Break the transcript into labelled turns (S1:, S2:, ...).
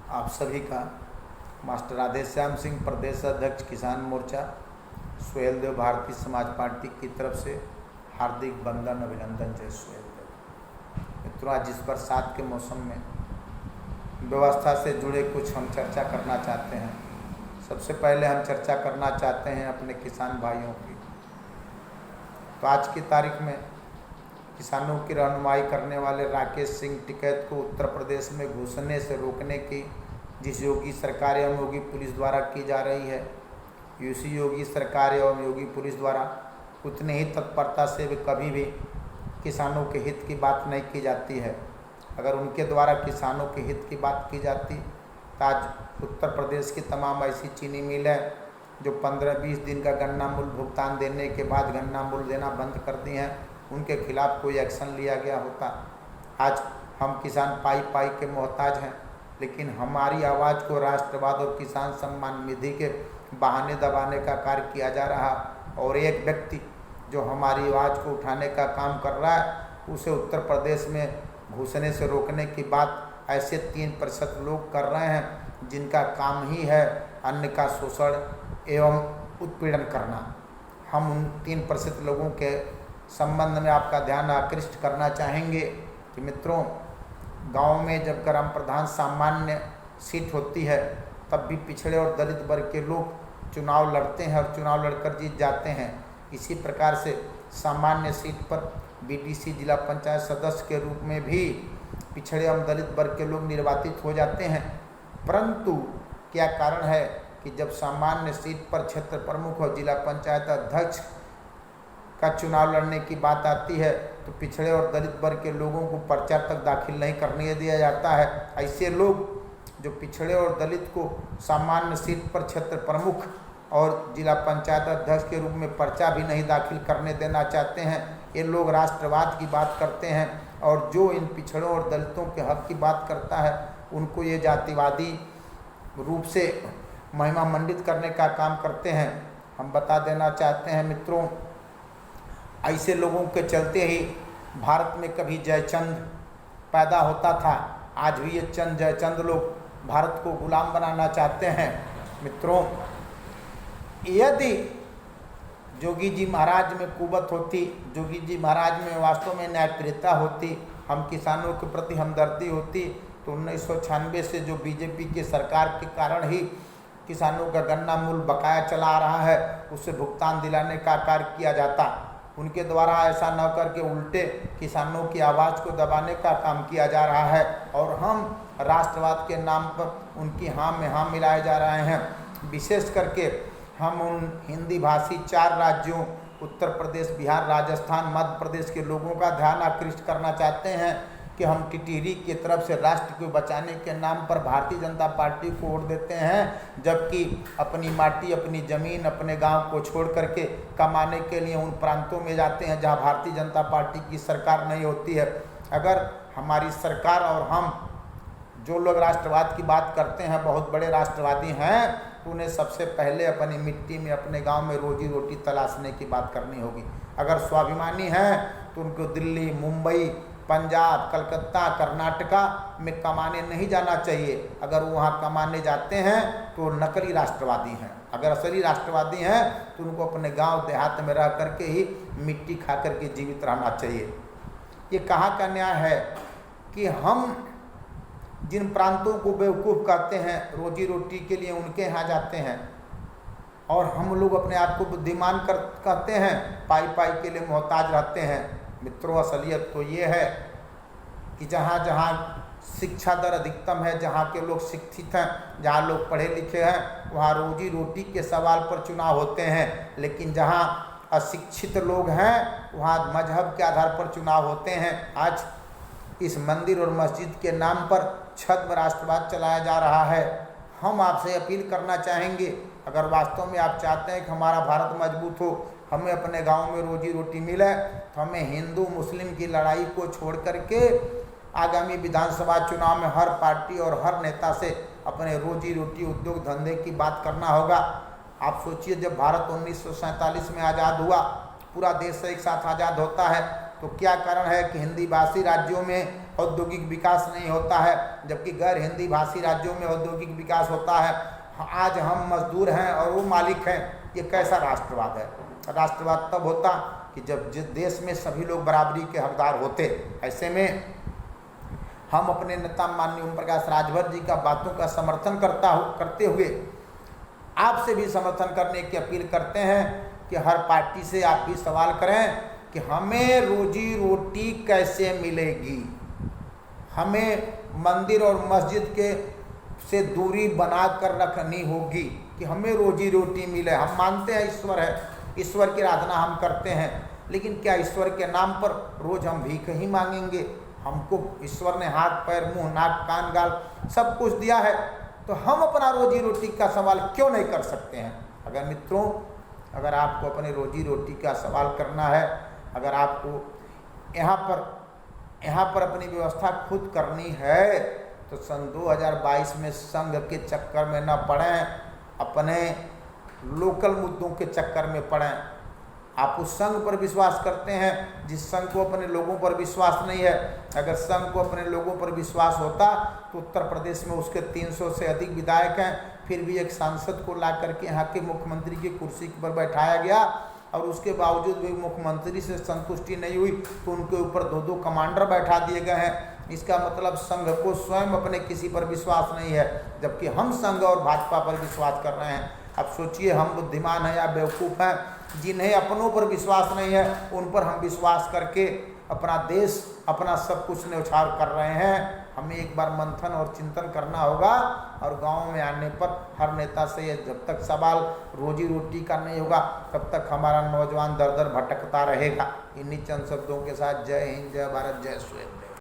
S1: आप सभी का मास्टर राधेश्याम सिंह प्रदेश अध्यक्ष किसान मोर्चा सुहेल देव भारतीय समाज पार्टी की तरफ से हार्दिक वंदन अभिनंदन। जय सुहेल देव। मित्रों, आज इस बरसात के मौसम में व्यवस्था से जुड़े कुछ हम चर्चा करना चाहते हैं। सबसे पहले हम चर्चा करना चाहते हैं अपने किसान भाइयों की। तो आज की तारीख में किसानों की रहनुमाई करने वाले राकेश सिंह टिकैत को उत्तर प्रदेश में घुसने से रोकने की जिस योगी सरकार एवं योगी पुलिस द्वारा की जा रही है, उसी योगी सरकार एवं योगी पुलिस द्वारा उतने ही तत्परता से भी कभी भी किसानों के हित की बात नहीं की जाती है। अगर उनके द्वारा किसानों के हित की बात की जाती तो आज उत्तर प्रदेश की तमाम ऐसी चीनी मिलें जो 15-20 दिन का गन्ना मूल्य भुगतान देने के बाद गन्ना मूल्य देना बंद कर दी हैं, उनके खिलाफ कोई एक्शन लिया गया होता। आज हम किसान पाई पाई के मोहताज हैं, लेकिन हमारी आवाज़ को राष्ट्रवाद और किसान सम्मान निधि के बहाने दबाने का कार्य किया जा रहा, और एक व्यक्ति जो हमारी आवाज़ को उठाने का काम कर रहा है उसे उत्तर प्रदेश में घुसने से रोकने की बात ऐसे 3% लोग कर रहे हैं जिनका काम ही है अन्य का शोषण एवं उत्पीड़न करना। हम उन 3% लोगों के संबंध में आपका ध्यान आकृष्ट करना चाहेंगे कि मित्रों, गांव में जब ग्राम प्रधान सामान्य सीट होती है तब भी पिछड़े और दलित वर्ग के लोग चुनाव लड़ते हैं और चुनाव लड़कर जीत जाते हैं। इसी प्रकार से सामान्य सीट पर बीडीसी जिला पंचायत सदस्य के रूप में भी पिछड़े एवं दलित वर्ग के लोग निर्वाचित हो जाते हैं। परंतु क्या कारण है कि जब सामान्य सीट पर क्षेत्र प्रमुख और जिला पंचायत अध्यक्ष का चुनाव लड़ने की बात आती है तो पिछड़े और दलित वर्ग के लोगों को पर्चा तक दाखिल नहीं करने दिया जाता है। ऐसे लोग जो पिछड़े और दलित को सामान्य सीट पर क्षेत्र प्रमुख और जिला पंचायत अध्यक्ष के रूप में पर्चा भी नहीं दाखिल करने देना चाहते हैं, ये लोग राष्ट्रवाद की बात करते हैं, और जो इन पिछड़ों और दलितों के हक की बात करता है उनको ये जातिवादी रूप से महिमा मंडित करने का काम करते हैं। हम बता देना चाहते हैं मित्रों, ऐसे लोगों के चलते ही भारत में कभी जयचंद पैदा होता था। आज भी ये चंद जयचंद लोग भारत को गुलाम बनाना चाहते हैं। मित्रों, यदि जोगी जी महाराज में कुवत होती, जोगी जी महाराज में वास्तव में न्यायप्रियता होती, हम किसानों के प्रति हमदर्दी होती, तो 1996 से जो बीजेपी की सरकार के कारण ही किसानों का गन्ना मूल्य बकाया चला आ रहा है उससे भुगतान दिलाने का कार्य किया जाता। उनके द्वारा ऐसा न करके उल्टे किसानों की आवाज़ को दबाने का काम किया जा रहा है, और हम राष्ट्रवाद के नाम पर उनकी हाँ में हाँ मिलाए जा रहे हैं। विशेष करके हम उन हिंदी भाषी 4 राज्यों उत्तर प्रदेश, बिहार, राजस्थान, मध्य प्रदेश के लोगों का ध्यान आकृष्ट करना चाहते हैं कि हम टिटिहरी की तरफ से राष्ट्र को बचाने के नाम पर भारतीय जनता पार्टी को वोट देते हैं, जबकि अपनी माटी, अपनी ज़मीन, अपने गांव को छोड़ करके कमाने के लिए उन प्रांतों में जाते हैं जहां भारतीय जनता पार्टी की सरकार नहीं होती है। अगर हमारी सरकार और हम जो लोग राष्ट्रवाद की बात करते हैं बहुत बड़े राष्ट्रवादी हैं, तो उन्हें सबसे पहले अपनी मिट्टी में, अपने गांव में रोजी रोटी तलाशने की बात करनी होगी। अगर स्वाभिमानी हैं तो उनको दिल्ली, मुंबई, पंजाब, कलकत्ता, कर्नाटका में कमाने नहीं जाना चाहिए। अगर वो वहाँ कमाने जाते हैं तो नकली राष्ट्रवादी हैं। अगर असली राष्ट्रवादी हैं तो उनको अपने गांव देहात में रह करके ही मिट्टी खा करके जीवित रहना चाहिए। ये कहाँ का न्याय है कि हम जिन प्रांतों को बेवकूफ़ कहते हैं रोजी रोटी के लिए उनके यहाँ जाते हैं, और हम लोग अपने आप को बुद्धिमान कहते हैं, पाई पाई के लिए मोहताज रहते हैं। मित्रों, असलियत तो ये है कि जहाँ जहाँ शिक्षा दर अधिकतम है, जहाँ के लोग शिक्षित हैं, जहाँ लोग पढ़े लिखे हैं, वहाँ रोजी रोटी के सवाल पर चुनाव होते हैं। लेकिन जहाँ अशिक्षित लोग हैं वहाँ मजहब के आधार पर चुनाव होते हैं। आज इस मंदिर और मस्जिद के नाम पर छद्म राष्ट्रवाद चलाया जा रहा है। हम आपसे अपील करना चाहेंगे, अगर वास्तव में आप चाहते हैं कि हमारा भारत मजबूत हो, हमें अपने गांव में रोजी रोटी मिले, तो हमें हिंदू मुस्लिम की लड़ाई को छोड़ करके आगामी विधानसभा चुनाव में हर पार्टी और हर नेता से अपने रोजी रोटी, उद्योग धंधे की बात करना होगा। आप सोचिए, जब भारत 1947 में आज़ाद हुआ, पूरा देश एक साथ आज़ाद होता है, तो क्या कारण है कि हिंदी भाषी राज्यों में औद्योगिक विकास नहीं होता है, जबकि गैर हिंदी भाषी राज्यों में औद्योगिक विकास होता है। आज हम मजदूर हैं और वो मालिक हैं, ये कैसा राष्ट्रवाद है? राष्ट्रवाद तब होता कि जब जिस देश में सभी लोग बराबरी के हकदार होते। ऐसे में हम अपने नेता माननीय ओम प्रकाश राजभर जी का बातों का समर्थन करते हुए आपसे भी समर्थन करने की अपील करते हैं कि हर पार्टी से आप भी सवाल करें कि हमें रोजी रोटी कैसे मिलेगी। हमें मंदिर और मस्जिद के से दूरी बनाकर रखनी होगी कि हमें रोजी रोटी मिले। हम मानते हैं ईश्वर है, ईश्वर की आराधना हम करते हैं, लेकिन क्या ईश्वर के नाम पर रोज हम भीख ही मांगेंगे? हमको ईश्वर ने हाथ पैर मुंह नाक कान गाल सब कुछ दिया है, तो हम अपना रोजी रोटी का सवाल क्यों नहीं कर सकते हैं? अगर मित्रों, अगर आपको अपने रोजी रोटी का सवाल करना है, अगर आपको यहाँ पर अपनी व्यवस्था खुद करनी है, तो सन 2022 में संघ के चक्कर में न पड़ें, अपने लोकल मुद्दों के चक्कर में पड़ें। आप उस संघ पर विश्वास करते हैं जिस संघ को अपने लोगों पर विश्वास नहीं है। अगर संघ को अपने लोगों पर विश्वास होता तो उत्तर प्रदेश में उसके 300 से अधिक विधायक हैं, फिर भी एक सांसद को ला करके यहाँ के मुख्यमंत्री की कुर्सी पर बैठाया गया और उसके बावजूद भी मुख्यमंत्री से संतुष्टि नहीं हुई तो उनके ऊपर 2-2 कमांडर बैठा दिए गए हैं। इसका मतलब संघ को स्वयं अपने किसी पर विश्वास नहीं है, जबकि हम संघ और भाजपा पर विश्वास कर रहे हैं। अब सोचिए, हम बुद्धिमान हैं या बेवकूफ़ हैं? जिन्हें अपनों पर विश्वास नहीं है उन पर हम विश्वास करके अपना देश, अपना सब कुछ न्यौछावर कर रहे हैं। हमें एक बार मंथन और चिंतन करना होगा और गांव में आने पर हर नेता से ये जब तक सवाल रोजी रोटी का नहीं होगा तब तक हमारा नौजवान दर दर भटकता रहेगा। इन्हीं चंद शब्दों के साथ जय हिंद, जय भारत, जय सुहेल।